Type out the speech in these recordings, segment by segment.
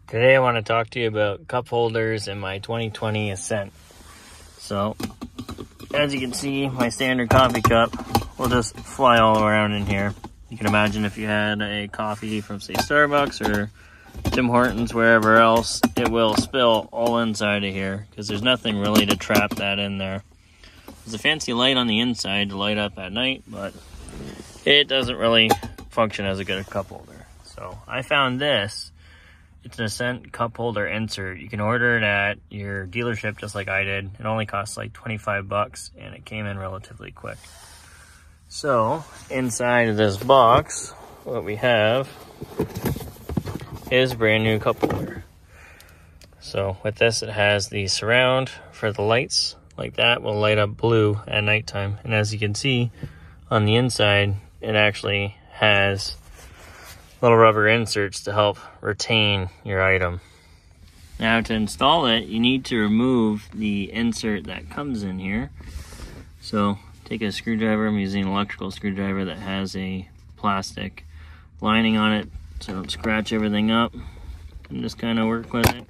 Today I want to talk to you about cup holders in my 2020 Ascent. So, as you can see, my standard coffee cup will just fly all around in here. You can imagine if you had a coffee from, say, Starbucks or Tim Hortons, wherever else, it will spill all inside of here because there's nothing really to trap that in there. There's a fancy light on the inside to light up at night, but it doesn't really function as a good cup holder. So I found this. It's an Ascent cup holder insert. You can order it at your dealership just like I did. It only costs like 25 bucks and it came in relatively quick. So inside of this box, what we have is a brand new cup holder. So with this, it has the surround for the lights. Like that will light up blue at nighttime. And as you can see on the inside, it actually has little rubber inserts to help retain your item. Now to install it, you need to remove the insert that comes in here. So take a screwdriver. I'm using an electrical screwdriver that has a plastic lining on it so don't scratch everything up. And just kind of work with it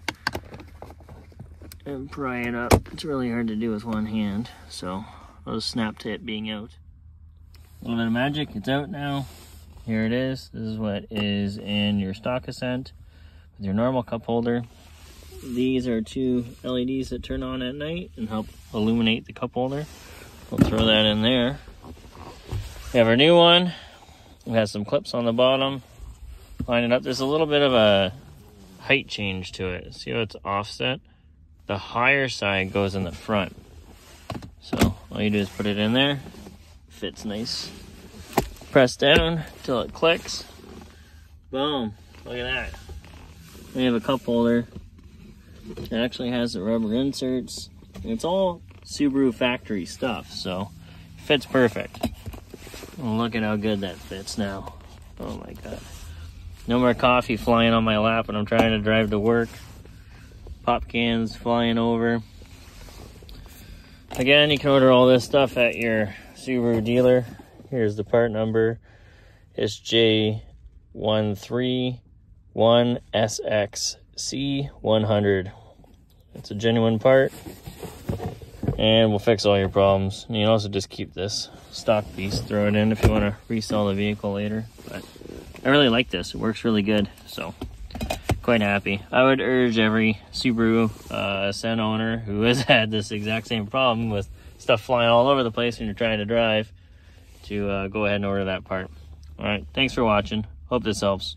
and pry it up. It's really hard to do with one hand, so I'll just snap to it being out. A little bit of magic, it's out now. Here it is. This is what is in your stock Ascent with your normal cup holder. These are two LEDs that turn on at night and help illuminate the cup holder. We'll throw that in there. We have our new one. It has some clips on the bottom. Line it up. There's a little bit of a height change to it. See how it's offset? The higher side goes in the front. So all you do is put it in there. Fits nice. Press down till it clicks. Boom. Look at that. We have a cup holder. It actually has the rubber inserts. It's all Subaru factory stuff, so it fits perfect. Oh, look at how good that fits now. Oh my god. No more coffee flying on my lap when I'm trying to drive to work. Pop cans flying over. Again, you can order all this stuff at your Subaru dealer. Here's the part number. It's J1311SXC100. It's a genuine part, and we'll fix all your problems. You can also just keep this stock piece, throw it in if you want to resell the vehicle later. But I really like this. It works really good, so quite happy. I would urge every Subaru Ascent owner who has had this exact same problem with stuff flying all over the place when you're trying to drive to go ahead and order that part. All right, thanks for watching. Hope this helps.